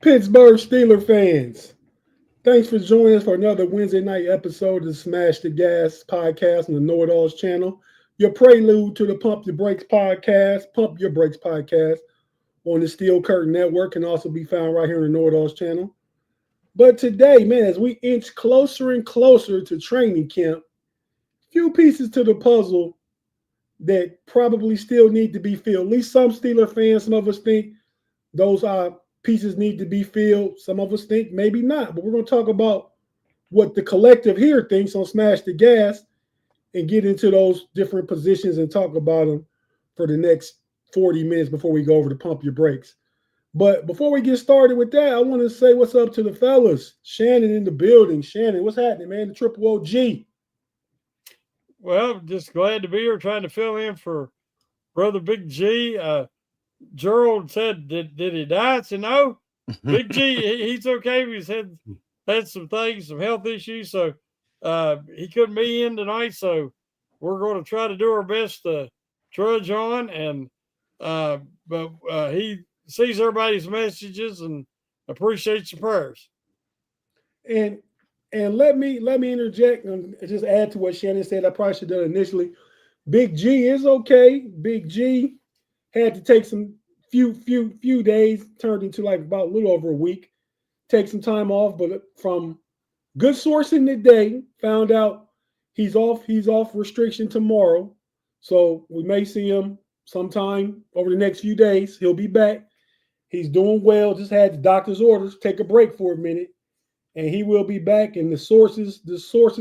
Pittsburgh Steelers fans, thanks for joining us for another Wednesday night episode of the Smash the Gas podcast on the KnoItAllz channel. Your prelude to the Pump Your Brakes podcast, on the Steel Curtain Network can also be found right here on the KnoItAllz channel. But today, man, as we inch closer and closer to training camp, few pieces to the puzzle that probably still need to be filled. At least some Steeler fans, some of us think those pieces need to be filled. Some of us think maybe not. But we're going to talk about what the collective here thinks on Smash the Gas and get into those different positions and talk about them for the next 40 minutes before we go over to Pump Your Brakes. But before we get started with that, I want to say what's up to the fellas. Shannon in the building. Shannon, what's happening, man? The Triple OG. Well, just glad to be here trying to fill in for Brother Big-G. Gerald said, did he die? I said, no. Big-G, he's okay. He's had some things, some health issues, so he couldn't be in tonight. So we're going to try to do our best to trudge on. And but he sees everybody's messages and appreciates the prayers. And let me interject and just add to what Shannon said. I probably should have done initially. Big-G is okay. Big-G had to take some few days, turned into like about a little over a week, take some time off, but from good sourcing today, found out he's off restriction tomorrow. So we may see him sometime over the next few days. He'll be back. He's doing well, just had the doctor's orders, take a break for a minute, and he will be back. And the sources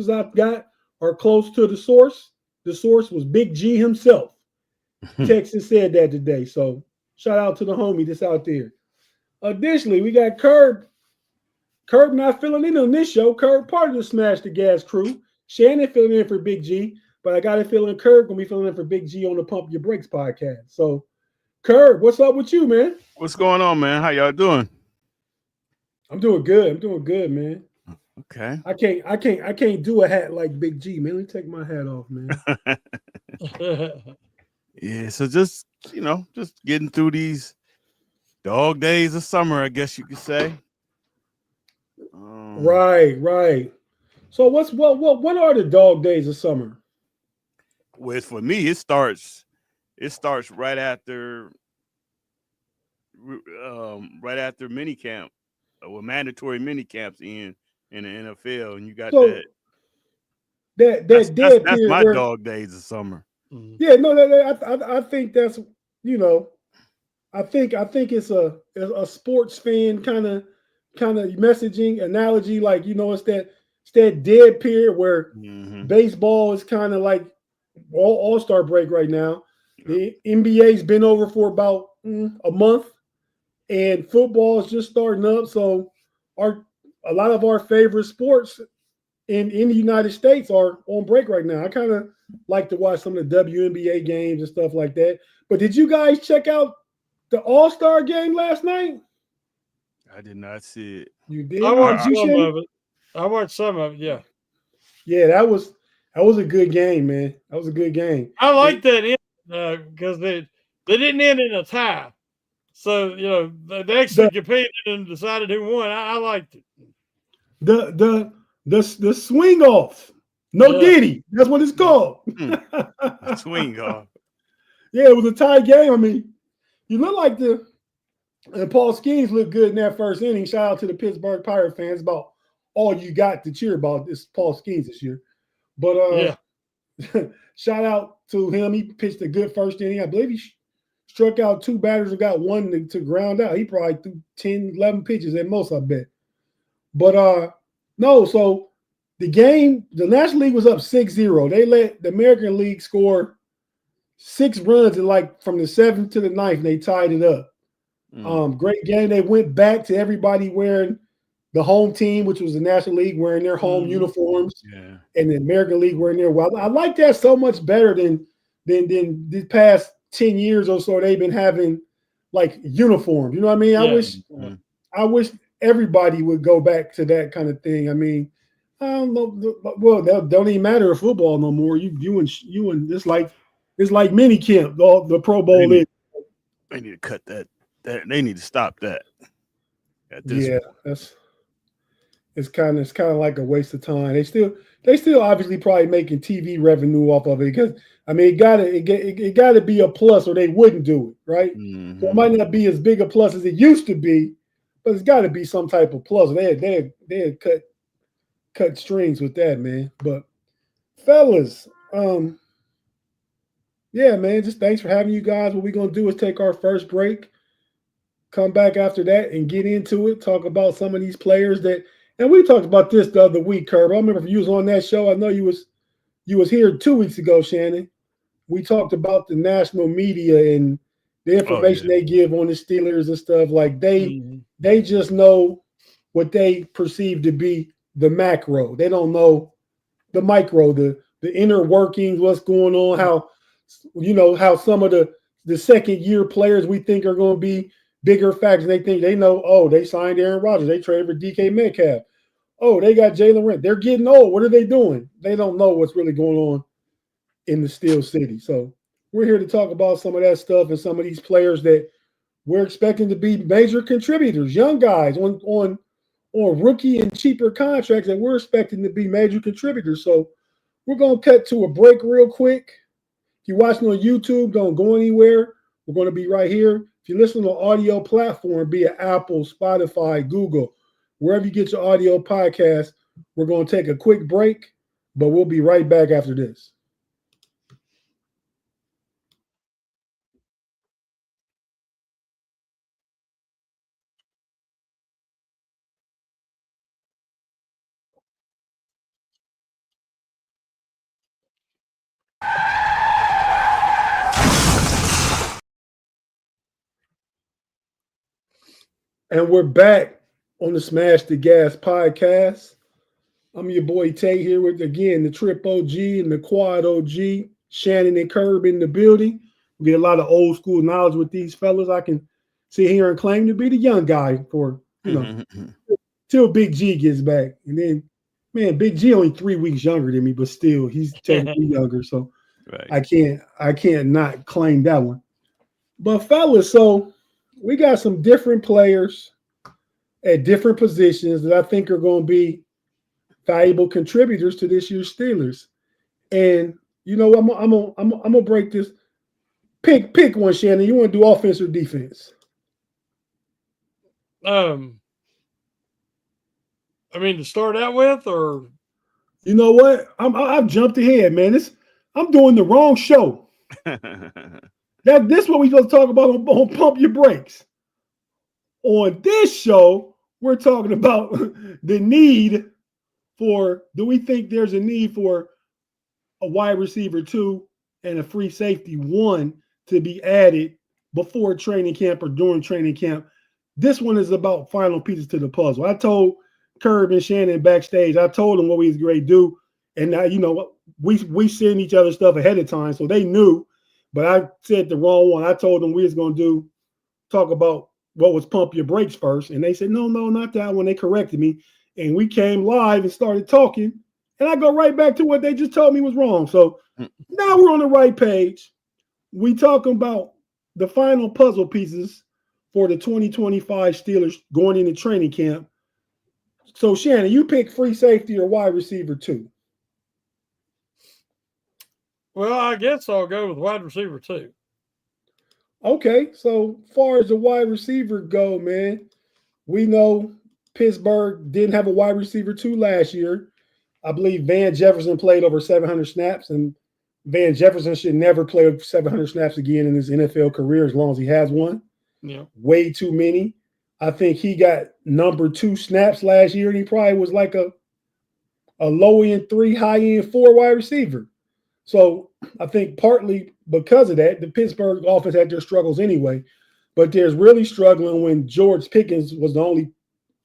I've got are close to the source. The source was Big-G himself. Texas said that today. So shout out to the homie that's out there. Additionally, we got Kerb. Kerb not filling in on this show. Kerb part of the Smash the Gas crew. Shannon filling in for Big-G, but I got to fill in. Kerb gonna be filling in for Big-G on the Pump Your Brakes podcast. So, Kerb, what's up with you, man? What's going on, man? How y'all doing? I'm doing good, man. Okay. I can't do a hat like Big-G, man. Let me take my hat off, man. Yeah, so just getting through these dog days of summer, I guess you could say. Right. So what are the dog days of summer? Well, for me, it starts right after mini camp, with mandatory mini camps in the NFL, and you got that's my dog days of summer. Yeah, no, I think that's I think it's a sports fan kind of messaging analogy, like it's that dead period where baseball is kind of like all-star break right now. The NBA's been over for about a month, and football is just starting up. So a lot of our favorite sports in the United States are on break right now. I kind of like to watch some of the WNBA games and stuff like that. But did you guys check out the All-Star game last night? I did not see it. You did? I watched some of it. Yeah. Yeah, that was a good game, man. That was a good game. I like that because they didn't end in a tie. So, they actually competed and decided who won. I liked it. The swing off. No Diddy. That's what it's called. Swing off. Yeah, it was a tie game. I mean, you look like and Paul Skeens looked good in that first inning. Shout out to the Pittsburgh Pirate fans. About all you got to cheer about is Paul Skeens this year. But shout out to him. He pitched a good first inning. I believe he struck out 2 batters and got 1 to ground out. He probably threw 10, 11 pitches at most, I bet. But no, so the game, the National League was up 6-0. They let the American League score 6 runs from the 7th to the 9th, and they tied it up. Great game. They went back to everybody wearing the home team, which was the National League, wearing their home uniforms, and the American League wearing their. Well, I like that so much better than the past 10 years or so. They've been having like uniforms. You know what I mean? I wish everybody would go back to that kind of thing. I mean, I don't know. Well, that don't even matter in football no more. You and it's like mini camp. The Pro Bowl is. They need to cut that. They need to stop that. Yeah, it's kind of like a waste of time. They still obviously probably making TV revenue off of it because I mean it gotta be a plus or they wouldn't do it, right? So it might not be as big a plus as it used to be, but it's got to be some type of plus. They had cut strings with that, man. But fellas, yeah, man, just thanks for having you guys. What we're gonna do is take our first break, come back after that, and get into it. Talk about some of these players and we talked about this the other week, Kerb. I remember if you was on that show. I know you was here 2 weeks ago, Shannon. We talked about the national media and the information they give on the Steelers and stuff. Like they just know what they perceive to be the macro. They don't know the micro, the inner workings, what's going on, how some of the second year players we think are going to be bigger factors. They think they know, oh, they signed Aaron Rodgers. They traded for DK Metcalf. Oh, they got Jalen Rent. They're getting old. What are they doing? They don't know what's really going on in the Steel City. So we're here to talk about some of that stuff and some of these players that we're expecting to be major contributors, young guys on rookie and cheaper contracts that we're expecting to be major contributors. So we're going to cut to a break real quick. If you're watching on YouTube, don't go anywhere. We're going to be right here. If you listen to an audio platform, be it Apple, Spotify, Google, wherever you get your audio podcast, we're going to take a quick break, but we'll be right back after this. And we're back on the Smash the Gas podcast. I'm your boy Tate here with, again, the Trip OG and the Quad OG, Shannon and Kerb in the building. We get a lot of old school knowledge with these fellas. I can sit here and claim to be the young guy for, till Big-G gets back. And then, man, Big-G only 3 weeks younger than me, but still, he's technically younger. So I can't not claim that one. But fellas, so we got some different players at different positions that I think are going to be valuable contributors to this year's Steelers. And I'm gonna break this. Pick one, Shannon. You want to do offense or defense? I mean, to start out with, or you know what? I've jumped ahead, man. I'm doing the wrong show. This what we supposed to talk about on Pump Your Brakes. On this show, we're talking about the need for. Do we think there's a need for a wide receiver 2 and a free safety 1 to be added before training camp or during training camp? This one is about final pieces to the puzzle. I told Kerb and Shannon backstage, I told them what we was going to do. And now, we send each other stuff ahead of time, so they knew. But I said the wrong one. I told them we was going to talk about what was Pump Your Brakes first. And they said, no, not that one. They corrected me. And we came live and started talking. And I go right back to what they just told me was wrong. So now we're on the right page. We talking about the final puzzle pieces for the 2025 Steelers going into training camp. So, Shannon, you pick free safety or wide receiver 2? Well, I guess I'll go with wide receiver 2. Okay, so far as the wide receiver go, man, we know Pittsburgh didn't have a wide receiver 2 last year. I believe Van Jefferson played over 700 snaps, and Van Jefferson should never play over 700 snaps again in his NFL career as long as he has one. Yeah, way too many. I think he got number 2 snaps last year, and he probably was like a low end 3, high end 4 wide receiver. So I think partly because of that, the Pittsburgh offense had their struggles anyway. But there's really struggling when George Pickens was the only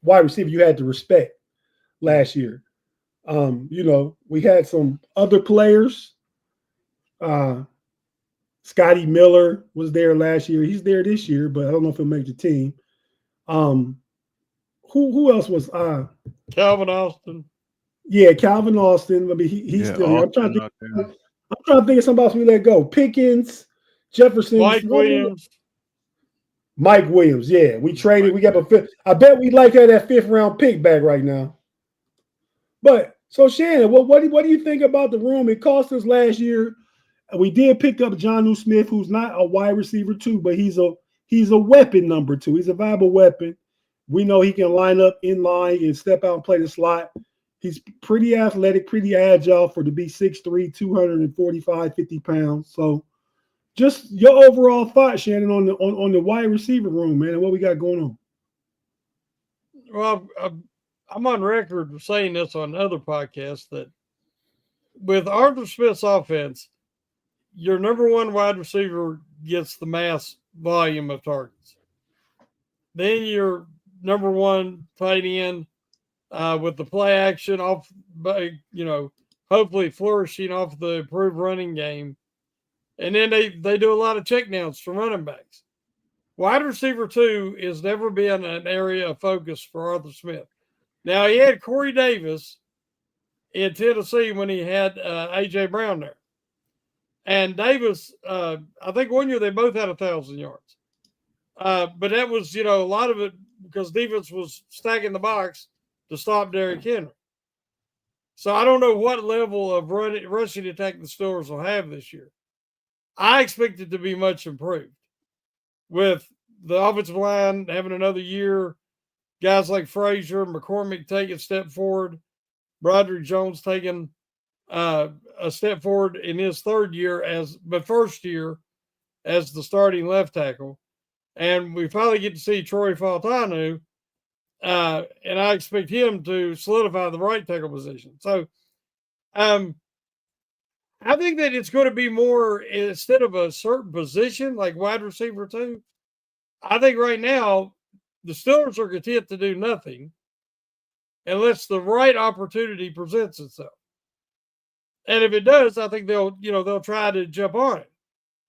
wide receiver you had to respect last year. We had some other players. Scotty Miller was there last year. He's there this year, but I don't know if he'll make the team. Who else was Calvin Austin? Yeah, Calvin Austin. I mean, he's still here. I'm trying to think of somebody else we let go. Pickens, Jefferson, Mike Williams. Mike Williams, yeah. We traded. We got a fifth. I bet we like that 5th-round pick back right now. But so Shannon, what do you think about the room? It cost us last year. We did pick up Jonnu Smith, who's not a wide receiver too, but he's a weapon number 2. He's a viable weapon. We know he can line up in line and step out and play the slot. He's pretty athletic, pretty agile for to be 6'3", 245, 50 pounds. So just your overall thought, Shannon, on the wide receiver room, man, and what we got going on. Well, I'm on record saying this on other podcasts that with Arthur Smith's offense, your number 1 wide receiver gets the mass volume of targets. Then your number 1 tight end with the play action off, hopefully flourishing off the improved running game. And then they do a lot of checkdowns from running backs. Wide receiver 2 has never been an area of focus for Arthur Smith. Now, he had Corey Davis in Tennessee when he had A.J. Brown there. And Davis, I think one year they both had 1,000 yards. But that was, a lot of it because defense was stacking the box to stop Derrick Henry. So I don't know what level of rushing attack the Steelers will have this year. I expect it to be much improved with the offensive line having another year, guys like Frazier, McCormick taking a step forward, Broderick Jones taking a step forward in his first year as the starting left tackle. And we finally get to see Troy Fautanu, and I expect him to solidify the right tackle position. So I think that it's going to be more, instead of a certain position like wide receiver 2, I think right now the Steelers are content to do nothing unless the right opportunity presents itself. And if it does, I think they'll try to jump on it.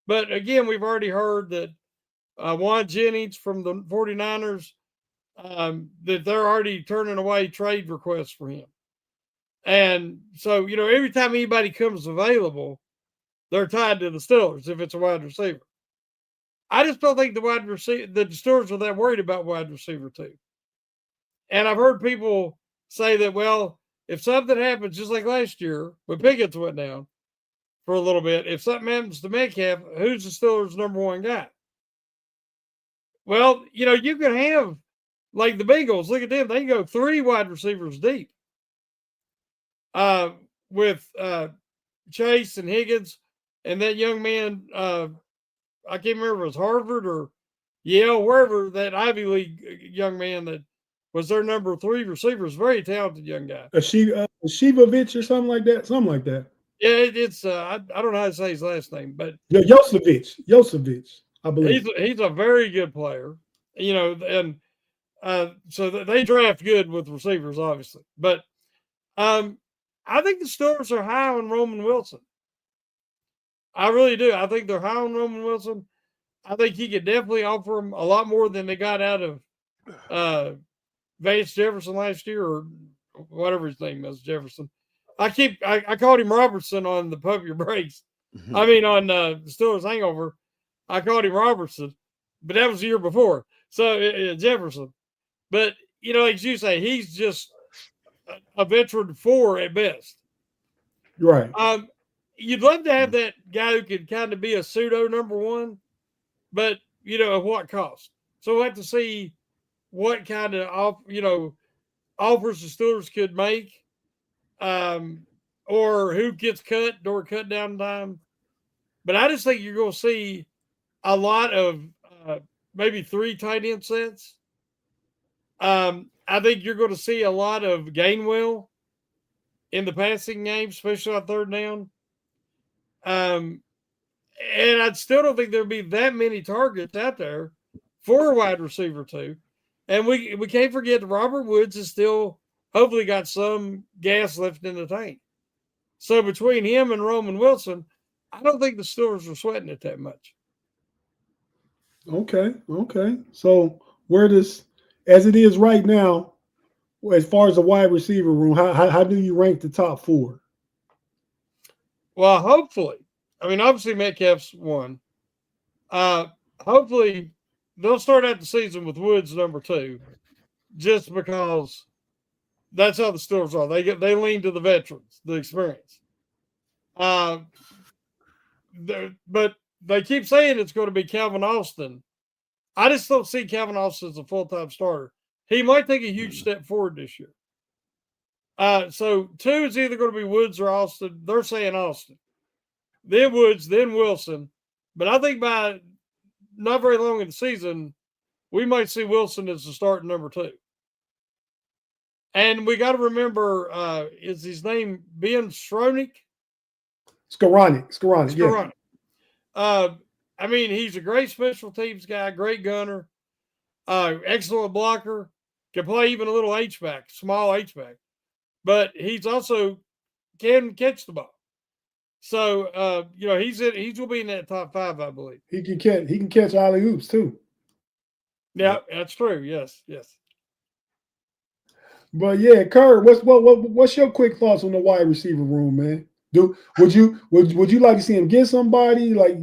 But again, we've already heard that Juan Jennings from the 49ers, that they're already turning away trade requests for him. And so, every time anybody comes available, they're tied to the Steelers if it's a wide receiver. I just don't think the Steelers are that worried about wide receiver 2. And I've heard people say that, well, if something happens, just like last year when Pickens went down for a little bit, if something happens to Metcalf, who's the Steelers' number 1 guy? Well, you can have, like the Bengals, look at them. They can go 3 wide receivers deep. With Chase and Higgins and that young man, I can't remember if it was Harvard or Yale, wherever, that Ivy League young man that was their number 3 receiver, is very talented young guy. Shivovich or something like that. Yeah, it's I don't know how to say his last name, but Josevich, I believe. He's a very good player, and so they draft good with receivers, obviously. But I think the Steelers are high on Roman Wilson. I really do. I think they're high on Roman Wilson. I think he could definitely offer them a lot more than they got out of Vance Jefferson last year, or whatever his name is, Jefferson. I called him Robertson on the Pump Your Brakes. Mm-hmm. I mean, on the Steelers Hangover, I called him Robertson, but that was the year before. So Jefferson. But, like you say, he's just a veteran 4 at best. Right. You'd love to have that guy who could kind of be a pseudo number 1, but at what cost? So we'll have to see what kind of offers the Steelers could make, or who gets cut during cut down time. But I just think you're going to see a lot of maybe 3 tight end sets. I think you're going to see a lot of Gainwell in the passing game, especially on 3rd down. And I still don't think there'll be that many targets out there for a wide receiver 2. And we can't forget that Robert Woods is still hopefully got some gas left in the tank. So between him and Roman Wilson, I don't think the Steelers are sweating it that much. Okay. So where does, as it is right now, as far as the wide receiver room, how do you rank the top 4? Well, hopefully, I mean, obviously Metcalf's 1. Hopefully they'll start out the season with Woods number 2, just because that's how the Steelers are. They lean to the veterans, the experience. But they keep saying it's going to be Calvin Austin. I just don't see Calvin Austin as a full-time starter. He might take a huge step forward this year. So 2 is either going to be Woods or Austin. They're saying Austin. Then Woods, then Wilson. But I think by not very long in the season, we might see Wilson as the starting number 2. And we got to remember, is his name Ben Skowronek? Skowronek. Yeah. I mean, he's a great special teams guy, great gunner, excellent blocker, can play even a little H-back, small H-back. But he's also can catch the ball. So, he's going to be in that top 5, I believe. He can catch alley-oops too. Yeah, that's true. Yes. But yeah, Kurt, what's your quick thoughts on the wide receiver room, man? Would you like to see him get somebody? Like,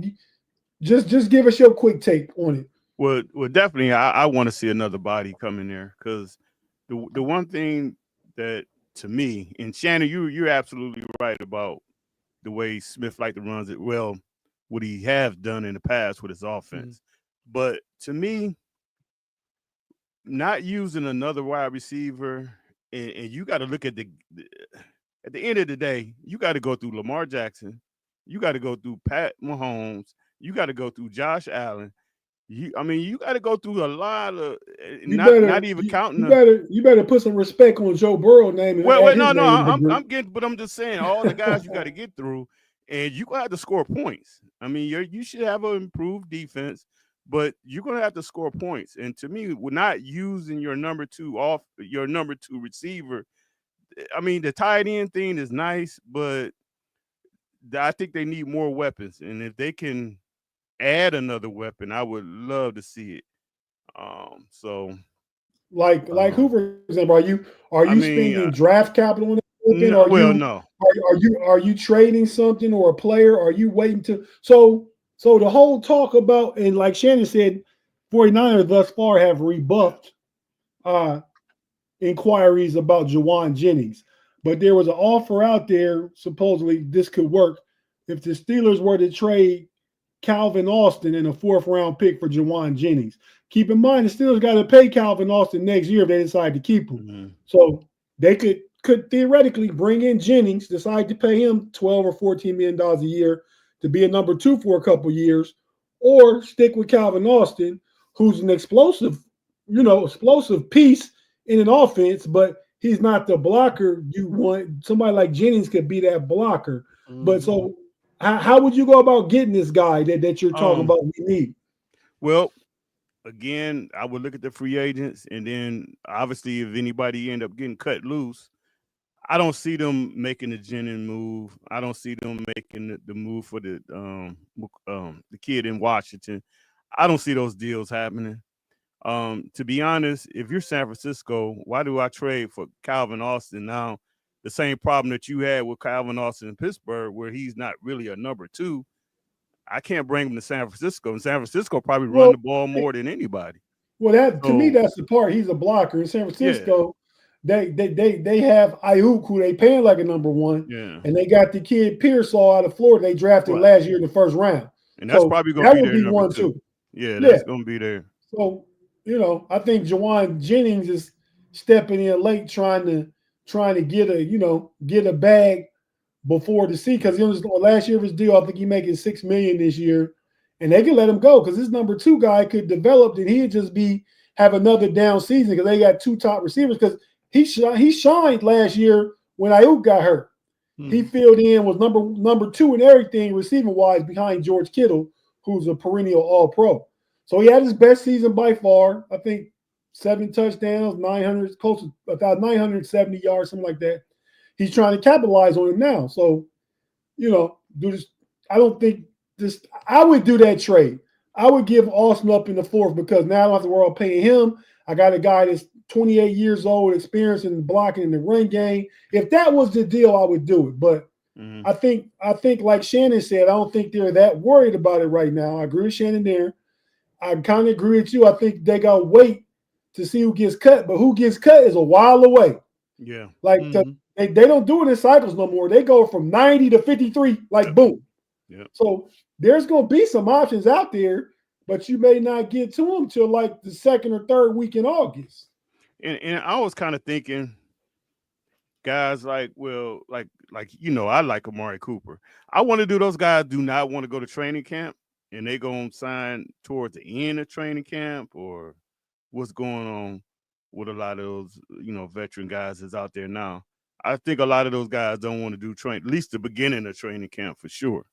just give us your quick take on it. Well, definitely, I want to see another body come in there, because the one thing that, to me, and Shannon, you're absolutely right about the way Smith like to runs it. Well, what he has done in the past with his offense, but to me, not using another wide receiver, and you got to look at at the end of the day, you got to go through Lamar Jackson, you got to go through Pat Mahomes, you got to go through Josh Allen. You got to go through a lot of not even counting. You better put some respect on Joe Burrow's name. I'm just saying all the guys you got to get through, and you got to score points. I mean, you should have an improved defense, but you're going to have to score points. And to me, we're not using your number 2 receiver. I mean, the tight end thing is nice, but I think they need more weapons. And if they can add another weapon, I would love to see it. Like who, for example, are you spending draft capital on it? No. Are you trading something or a player? Are you waiting to so the whole talk about, and like Shannon said, 49ers thus far have rebuffed inquiries about Jauan Jennings, but there was an offer out there. Supposedly this could work if the Steelers were to trade Calvin Austin and a 4th-round pick for Jauan Jennings. Keep in mind, the Steelers got to pay Calvin Austin next year if they decide to keep him. Mm-hmm. So they could theoretically bring in Jennings, decide to pay him $12 or $14 million a year to be a number 2 for a couple years, or stick with Calvin Austin, who's an explosive piece in an offense, but he's not the blocker you want. Somebody like Jennings could be that blocker. Mm-hmm. But so how would you go about getting this guy that you're talking about we need? Well, again, I would look at the free agents, and then obviously if anybody end up getting cut loose, I don't see them making the Jennings move. I don't see them making the move for the kid in Washington. I don't see those deals happening. To be honest, if you're San Francisco, why do I trade for Calvin Austin now? The same problem that you had with Calvin Austin in Pittsburgh, where he's not really a number 2. I can't bring him to San Francisco, and San Francisco probably run the ball more than anybody. Well, to me, that's the part. He's a blocker in San Francisco. Yeah. They have Ayuk, who they paying like a number 1, and they got the kid Pearsall out of Florida. They drafted last year in the 1st round, and that's probably going to be their one number 2. Yeah, that's going to be there. So I think Jauan Jennings is stepping in late, trying to get a bag before the season, because last year of his deal, I think he's making $6 million this year, and they can let him go because this number 2 guy could develop, and he'd just have another down season because they got 2 top receivers. Because he shined last year when Ayuk got hurt. He filled in, was number 2 in everything receiving wise behind George Kittle, who's a perennial All-Pro. So he had his best season by far. I think 7 touchdowns, 970 yards, something like that. He's trying to capitalize on it now. So, do this. I don't think this. I would do that trade. I would give Austin up in the 4th because now I don't have to worry about paying him. I got a guy that's 28 years old, experienced in blocking in the run game. If that was the deal, I would do it. But I think like Shannon said, I don't think they're that worried about it right now. I agree with Shannon there. I kind of agree with you. I think they got to wait to see who gets cut, but who gets cut is a while away. Yeah. Like they don't do it in cycles no more. They go from 90 to 53, like boom. Yeah. So there's going to be some options out there, but you may not get to them till like the second or third week in August. And I was kind of thinking, guys like, well, like I like Amari Cooper. I want to do those guys do not want to go to training camp, and they going to sign towards the end of training camp, or what's going on with a lot of those, veteran guys that's out there now. I think a lot of those guys don't want to do at least the beginning of training camp for sure.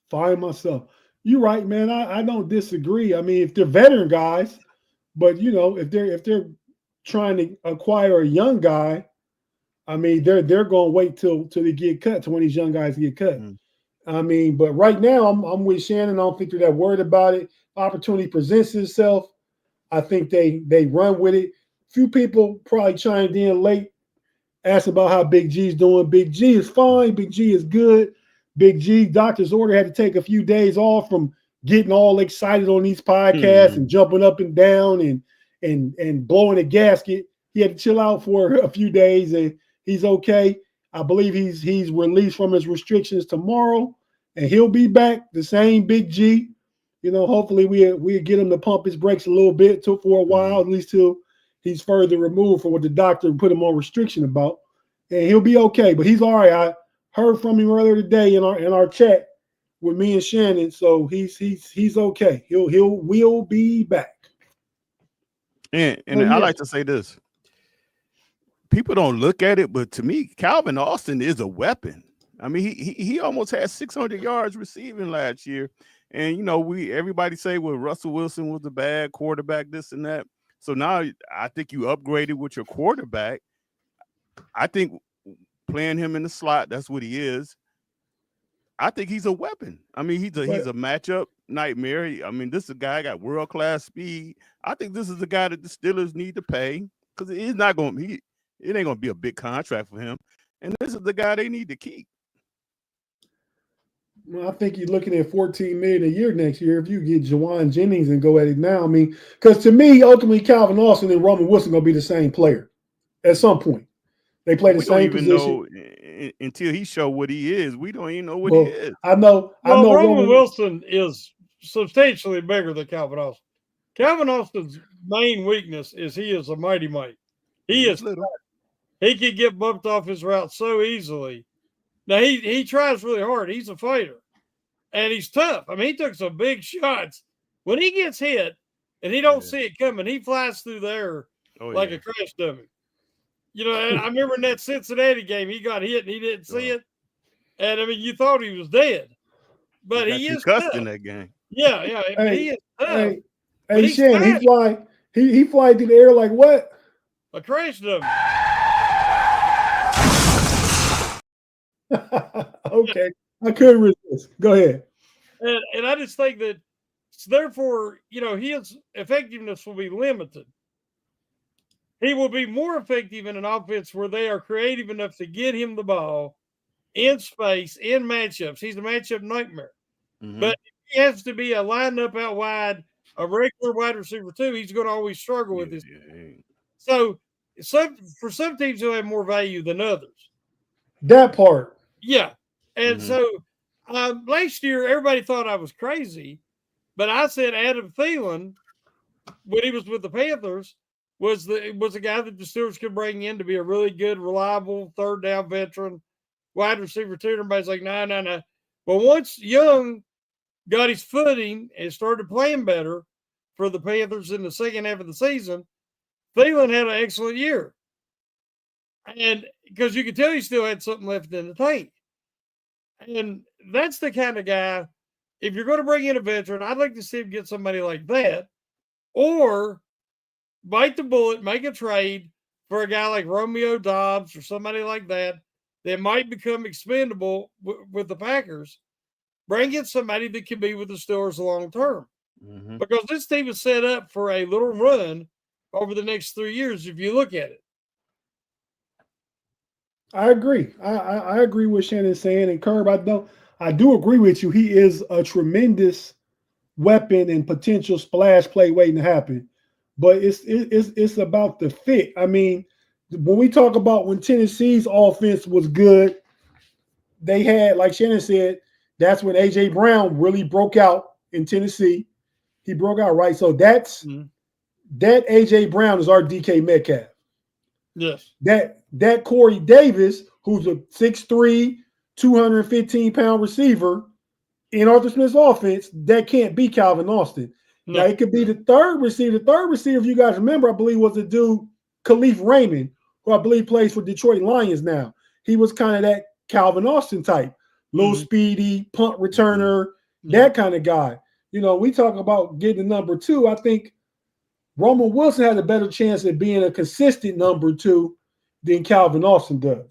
Find myself. You're right, man. I don't disagree. I mean, if they're veteran guys, but if they're trying to acquire a young guy, I mean, they're going to wait till they get cut, to when these young guys get cut. I mean, but right now I'm with Shannon. I don't think they're that worried about it. Opportunity presents itself. I think they run with it. Few people probably chimed in late, asked about how Big G's doing. Big G is fine. Big G is good. Big G, doctor's order, had to take a few days off from getting all excited on these podcasts and jumping up and down and blowing a gasket. He had to chill out for a few days, and he's okay. I believe he's released from his restrictions tomorrow, and he'll be back. The same Big G. Hopefully we get him to pump his brakes a little bit for a while, at least till he's further removed from what the doctor put him on restriction about, and he'll be okay. But he's all right. I heard from him earlier today in our chat with me and Shannon, so he's okay. We'll be back. And I like to say this. People don't look at it, but to me, Calvin Austin is a weapon. I mean, he almost had 600 yards receiving last year. And, everybody say, well, Russell Wilson was a bad quarterback, this and that. So now I think you upgraded with your quarterback. I think playing him in the slot, that's what he is. I think he's a weapon. I mean, he's a matchup nightmare. I mean, this is a guy got world-class speed. I think this is the guy that the Steelers need to pay, because it ain't going to be a big contract for him. And this is the guy they need to keep. Well, I think you're looking at $14 million a year next year if you get Jawan Jennings and go at it now. I mean, because to me, ultimately, Calvin Austin and Roman Wilson going to be the same player at some point. They play the same position. Until he show what he is. We don't even know what he is. I know Roman Wilson is substantially bigger than Calvin Austin. Calvin Austin's main weakness is he is a mighty mite. He is little. He can get bumped off his route so easily. Now, he tries really hard. He's a fighter, and he's tough. I mean, he took some big shots. When he gets hit and he don't see it coming, he flies through there like a crash dummy. And I remember in that Cincinnati game, he got hit and he didn't see it. And, I mean, you thought he was dead. But he is tough in that game. Yeah. Hey, he is tough. Hey Shannon, he fly through the air like what? A crash dummy. Okay, I couldn't resist. Go ahead. And I just think that, therefore, his effectiveness will be limited. He will be more effective in an offense where they are creative enough to get him the ball in space, in matchups. He's a matchup nightmare. But he has to be a lineup out wide, a regular wide receiver too. He's going to always struggle with this. So for some teams, he'll have more value than others. That part. Yeah. And so last year, everybody thought I was crazy, but I said Adam Thielen, when he was with the Panthers, was a guy that the Steelers could bring in to be a really good, reliable, third down veteran, wide receiver too. Everybody's like, no. But once Young got his footing and started playing better for the Panthers in the second half of the season, Thielen had an excellent year. And because you could tell he still had something left in the tank. And that's the kind of guy, if you're going to bring in a veteran, I'd like to see him get somebody like that, or bite the bullet, make a trade for a guy like Romeo Doubs or somebody like that might become expendable with the Packers. Bring in somebody that can be with the Steelers long term. Because this team is set up for a little run over the next 3 years if you look at it. I agree. I agree with Shannon saying, and Kerb, I do agree with you. He is a tremendous weapon and potential splash play waiting to happen. But it's about the fit. I mean, when we talk about when Tennessee's offense was good, they had, like Shannon said, that's when A.J. Brown really broke out in Tennessee. He broke out, right? So that A.J. Brown is our DK Metcalf. Yes. That Corey Davis, who's a 6'3", 215-pound receiver in Arthur Smith's offense, that can't be Calvin Austin. No. Now, it could be the third receiver. The third receiver, if you guys remember, I believe was the dude, Khalif Raymond, who I believe plays for Detroit Lions now. He was kind of that Calvin Austin type, little speedy, punt returner, that kind of guy. You know, we talk about getting number 2. I think Roman Wilson has a better chance at being a consistent number 2 than Calvin Austin does.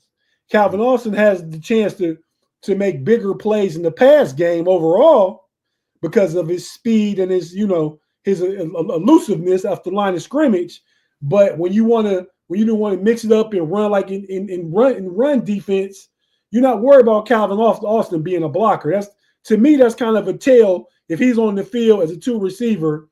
Calvin Austin has the chance to make bigger plays in the pass game overall because of his speed and his, you know, his elusiveness after the line of scrimmage. But when you don't want to mix it up and run like in run defense, you're not worried about Calvin Austin being a blocker. To me, that's kind of a tell. If he's on the field as a 2 receiver,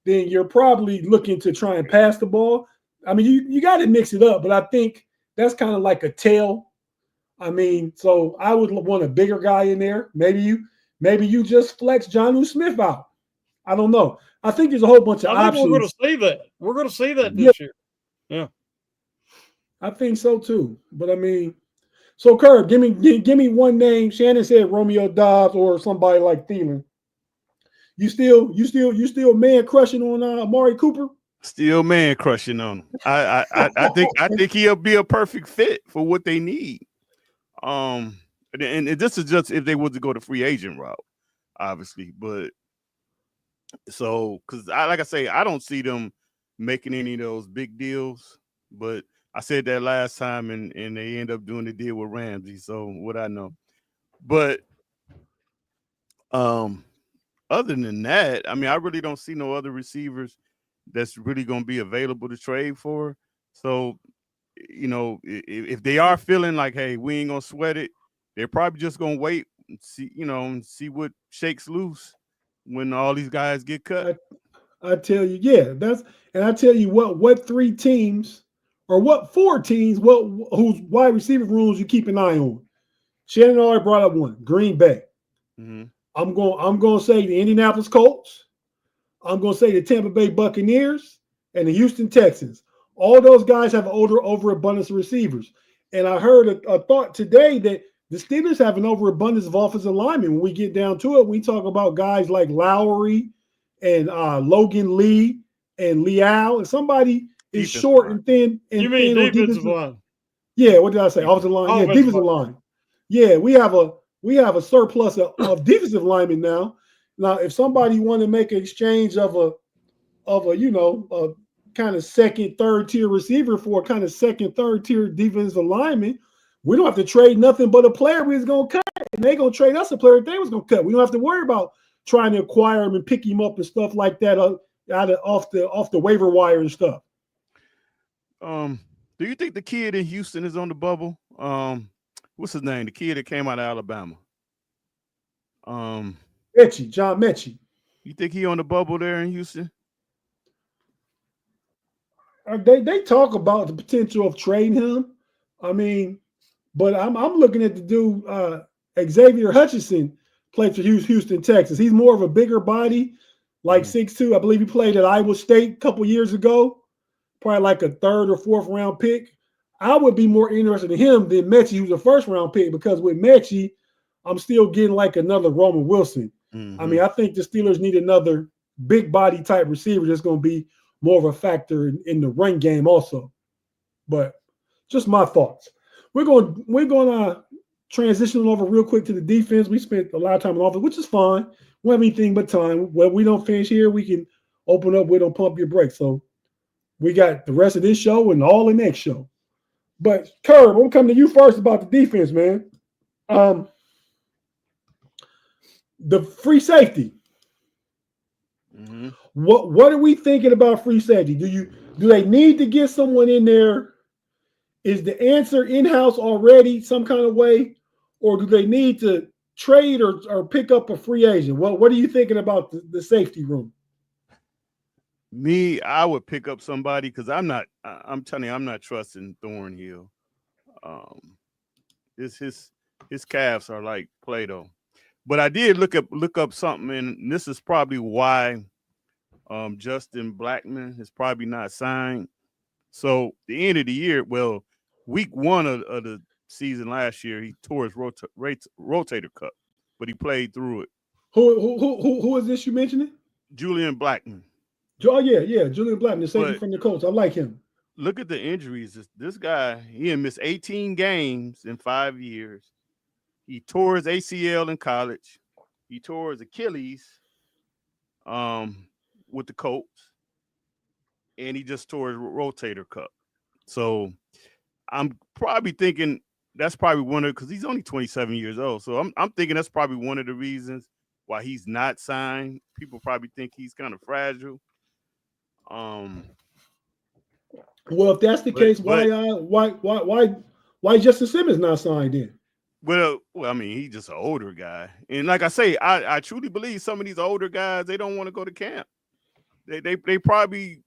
then you're probably looking to try and pass the ball. I mean, you got to mix it up, but I think that's kind of like a tell. I mean, so I would want a bigger guy in there. Maybe you just flex Jonnu Smith out. I don't know. I think there's a whole bunch of options. We're going to see that. We're going to see that this year. Yeah, I think so too. But I mean, so Kerb, give me one name. Shannon said Romeo Doubs or somebody like Thielen. You still man crushing on Amari Cooper? Still man crushing on him. I think he'll be a perfect fit for what they need. And this is just if they were to go the free agent route, obviously. But so because like I say, I don't see them making any of those big deals. But I said that last time, and they end up doing the deal with Ramsey. So what I know, but other than that, I mean, I really don't see no other receivers that's really going to be available to trade for. So, you know, if they are feeling like, hey, we ain't going to sweat it, they're probably just going to wait and see, you know, and see what shakes loose when all these guys get cut. I tell you, yeah, I tell you what 3 teams or what 4 teams, whose wide receiver rooms you keep an eye on. Shannon already brought up one, Green Bay. Mm-hmm. I'm going to say the Indianapolis Colts. I'm going to say the Tampa Bay Buccaneers and the Houston Texans. All those guys have overabundance of receivers. And I heard a thought today that the Steelers have an overabundance of offensive linemen. When we get down to it, we talk about guys like Lowry and Logan Lee and Leal. And somebody is short and thin. And you mean thin defensive line? Yeah, what did I say? Offensive line. Yeah, defensive line. Yeah, we have a surplus of defensive linemen now. Now, if somebody want to make an exchange of a kind of second, third tier receiver for a kind of second, third tier defensive lineman, we don't have to trade nothing but a player we was gonna cut, and they gonna trade us a player they was gonna cut. We don't have to worry about trying to acquire him and pick him up and stuff like that off the waiver wire and stuff. Do you think the kid in Houston is on the bubble? What's his name? The kid that came out of Alabama. John Mechie. You think he on the bubble there in Houston? They talk about the potential of trading him. I mean, but I'm looking at the dude Xavier Hutchinson played for Houston, Texas. He's more of a bigger body, like 6'2". I believe he played at Iowa State a couple years ago, probably like a 3rd or 4th round pick. I would be more interested in him than Mechie, who's a 1st round pick, because with Mechie, I'm still getting like another Roman Wilson. Mm-hmm. I mean, I think the Steelers need another big body type receiver that's going to be more of a factor in the run game also. But just my thoughts. We're going to transition over real quick to the defense. We spent a lot of time on offense, which is fine. We don't have anything but time. When we don't finish here, we can open up. We don't pump your brakes. So we got the rest of this show and all the next show. But Kerb, I'm coming to you first about the defense, man. The free safety. Mm-hmm. What are we thinking about free safety? Do they need to get someone in there? Is the answer in-house already some kind of way? Or do they need to trade or pick up a free agent? What are you thinking about the safety room? Me, I would pick up somebody because I'm telling you, I'm not trusting Thornhill. His calves are like Play-Doh. But I did look up something, and this is probably why Justin Blackman is probably not signed. So the end of the year, well, week 1 of the season last year, he tore his rotator cuff, but he played through it. Who is this you mentioning? Julian Blackman. Oh yeah, Julian Blackman, the safety from the Colts. I like him. Look at the injuries. This guy, he had missed 18 games in 5 years. He tore his ACL in college. He tore his Achilles with the Colts. And he just tore his rotator cuff. So I'm probably thinking that's probably one of, because he's only 27 years old. So I'm thinking that's probably one of the reasons why he's not signed. People probably think he's kind of fragile. Well, if that's the case, why Justin Simmons not signed in? Well, I mean, he's just an older guy, and like I say, I truly believe some of these older guys, they don't want to go to camp. They probably,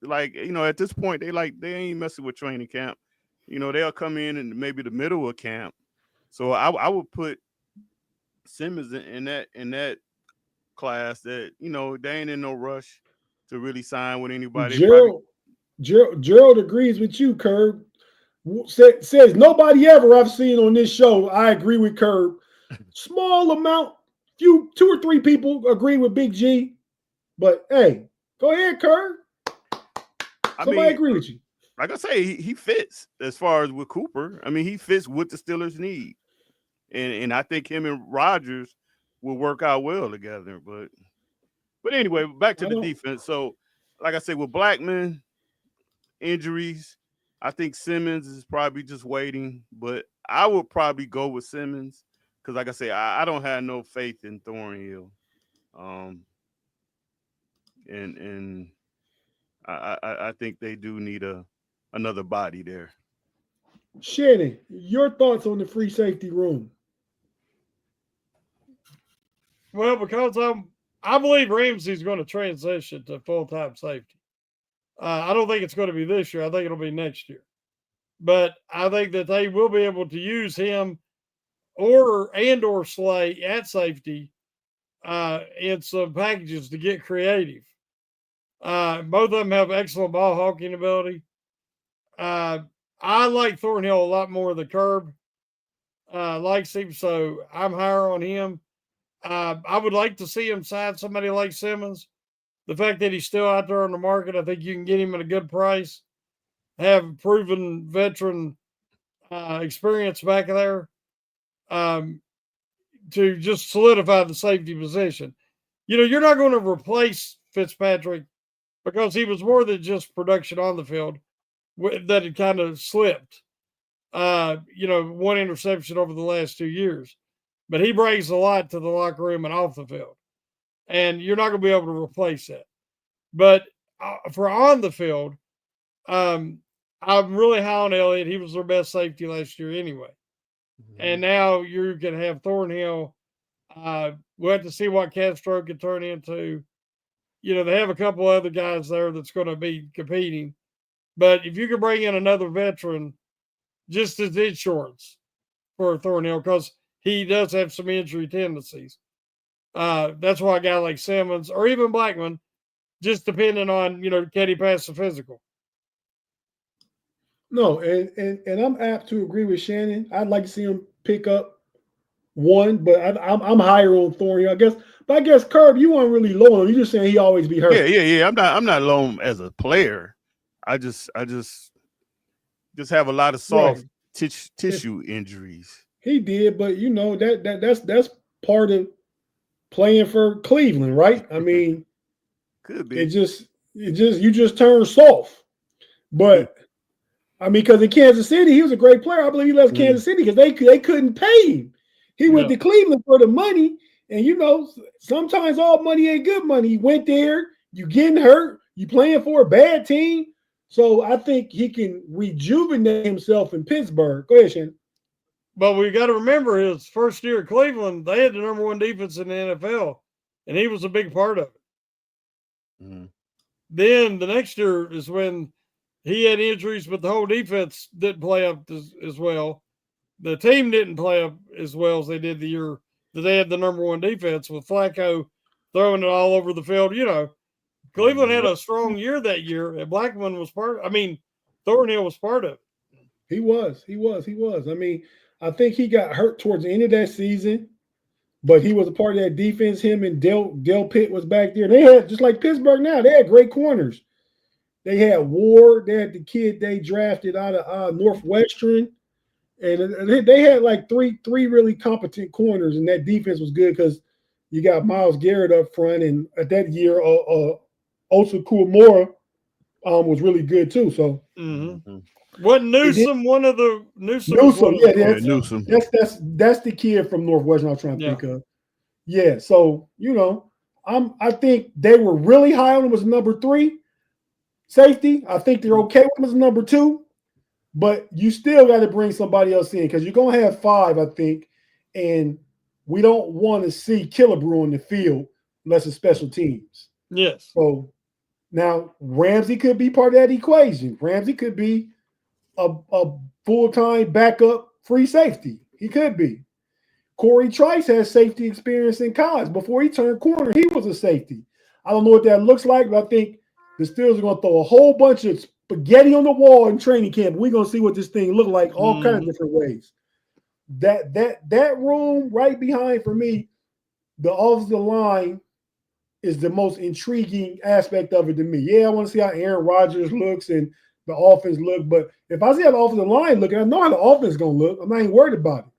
like, you know, at this point they ain't messing with training camp. You know, they'll come in maybe the middle of camp. So I would put Simmons in that class that, you know, they ain't in no rush to really sign with anybody. Gerald agrees with you, Kerb. Says nobody ever I've seen on this show. I agree with Kerb. Small amount, 2 or 3 people agree with Big G. But hey, go ahead, Kerb. Somebody agree with you. Like I say, he fits as far as with Cooper. I mean, he fits what the Steelers need. And I think him and Rodgers will work out well together. But anyway, back to the defense. So, like I said, with Blackman, injuries, I think Simmons is probably just waiting. But I would probably go with Simmons because, like I say, I don't have no faith in Thornhill. And I think they do need another body there. Shannon, your thoughts on the free safety room? Well, because I believe Ramsey's going to transition to full-time safety. I don't think it's going to be this year. I think it'll be next year. But I think that they will be able to use him or Slay at safety in some packages to get creative. Both of them have excellent ball hawking ability. I like Thornhill a lot more than Kerb likes him, so I'm higher on him. I would like to see him sign somebody like Simmons. The fact that he's still out there on the market, I think you can get him at a good price. Have proven veteran experience back there to just solidify the safety position. You know, you're not going to replace Fitzpatrick because he was more than just production on the field that had kind of slipped. You know, 1 interception over the last 2 years. But he brings a lot to the locker room and off the field. And you're not going to be able to replace that. But for on the field, I'm really high on Elliott. He was their best safety last year anyway. Mm-hmm. And now you can have Thornhill. We'll have to see what Castro can turn into. You know, they have a couple other guys there that's going to be competing. But if you can bring in another veteran, just as insurance for Thornhill, because he does have some injury tendencies. That's why a guy like Simmons or even Blackman, just depending on, you know, can he pass the physical? No, and I'm apt to agree with Shannon. I'd like to see him pick up one, but I'm higher on Thornhill, I guess. But I guess Kerb, you weren't really low on him. You just saying he always be hurt. Yeah. I'm not low as a player. I just have a lot of soft tissue injuries. He did, but you know that's part of playing for Cleveland, right? I mean, could be. You just turn soft. But I mean, because in Kansas City, he was a great player. I believe he left Kansas City because they couldn't pay him. He went to Cleveland for the money, and you know, sometimes all money ain't good money. He went there, you getting hurt, you playing for a bad team. So I think he can rejuvenate himself in Pittsburgh. Go ahead, Shannon. But we got to remember his first year at Cleveland, they had the number 1 defense in the NFL, and he was a big part of it. Mm-hmm. Then the next year is when he had injuries, but the whole defense didn't play up as well. The team didn't play up as well as they did the year that they had the number 1 defense with Flacco throwing it all over the field. You know, Cleveland had a strong year that year, and Blackman was Thornhill was part of it. He was. I mean, I think he got hurt towards the end of that season, but he was a part of that defense. Him and Del Pitt was back there. They had, just like Pittsburgh now, they had great corners. They had Ward. They had the kid they drafted out of Northwestern. And they had like three really competent corners, and that defense was good because you got Myles Garrett up front, and at that year, Osa Kuamora was really good too. So, wasn't Newsom one of the Newsom? Newsom. That's the kid from Northwestern I was trying to think of. Yeah, so I think they were really high on him as number 3 safety. I think they're okay with him as number 2. But you still got to bring somebody else in because you're going to have 5, I think, and we don't want to see Killebrew on the field unless it's special teams. Yes. So now Ramsey could be part of that equation. Ramsey could be a full-time backup free safety. He could be. Corey Trice has safety experience in college. Before he turned corner, he was a safety. I don't know what that looks like, but I think the Steelers are going to throw a whole bunch of spaghetti on the wall in training camp. We're going to see what this thing look like all kinds of different ways. That room right behind, for me, the offensive line is the most intriguing aspect of it to me. Yeah, I want to see how Aaron Rodgers looks and the offense look, but if I see how the offensive line looking, I know how the offense is going to look. I'm not even worried about it.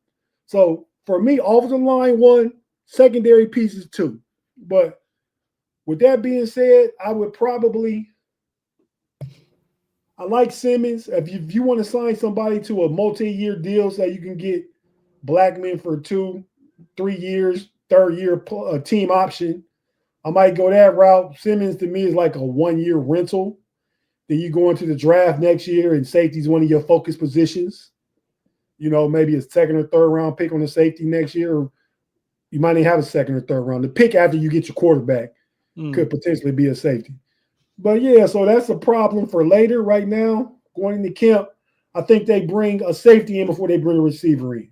So for me, offensive line 1, secondary pieces 2. But with that being said, I would probably – I like Simmons. If you want to sign somebody to a multi-year deal so you can get Blackman for 2-3 years, 3rd year team option, I might go that route. Simmons to me is like a 1-year rental. Then you go into the draft next year and safety is one of your focus positions. Maybe a 2nd or 3rd round pick on the safety next year. Or you might even have a 2nd or 3rd round. The pick after you get your quarterback could potentially be a safety. But yeah, so that's a problem for later. Right now, going into camp, I think they bring a safety in before they bring a receiver in.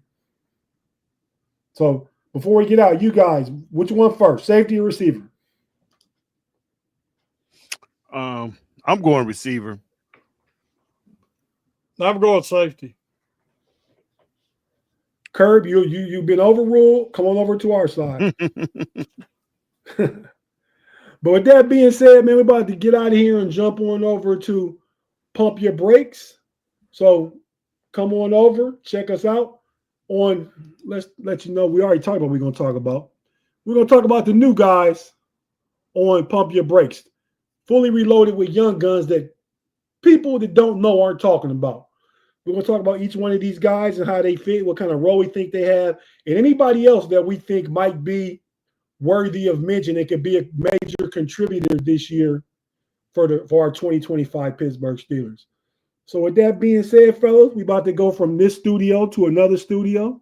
So before we get out, you guys, which one first, safety or receiver? I'm going receiver. I'm going safety. Kerb, you've been overruled. Come on over to our side. But with that being said, man, we're about to get out of here and jump on over to Pump Your Brakes. So come on over, check us out on, let's let you know, we already talked about what we're going to talk about. We're going to talk about the new guys on Pump Your Brakes, fully reloaded with young guns that people that don't know aren't talking about. We're going to talk about each one of these guys and how they fit, what kind of role we think they have, and anybody else that we think might be worthy of mention. It could be a major contributor this year for our 2025 Pittsburgh Steelers. So with that being said, fellas, we about to go from this studio to another studio.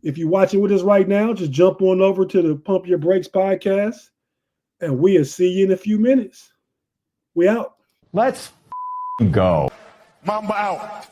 If you're watching with us right now, just jump on over to the Pump Your Brakes podcast, and we'll see you in a few minutes. We out. Let's go. Mamba out.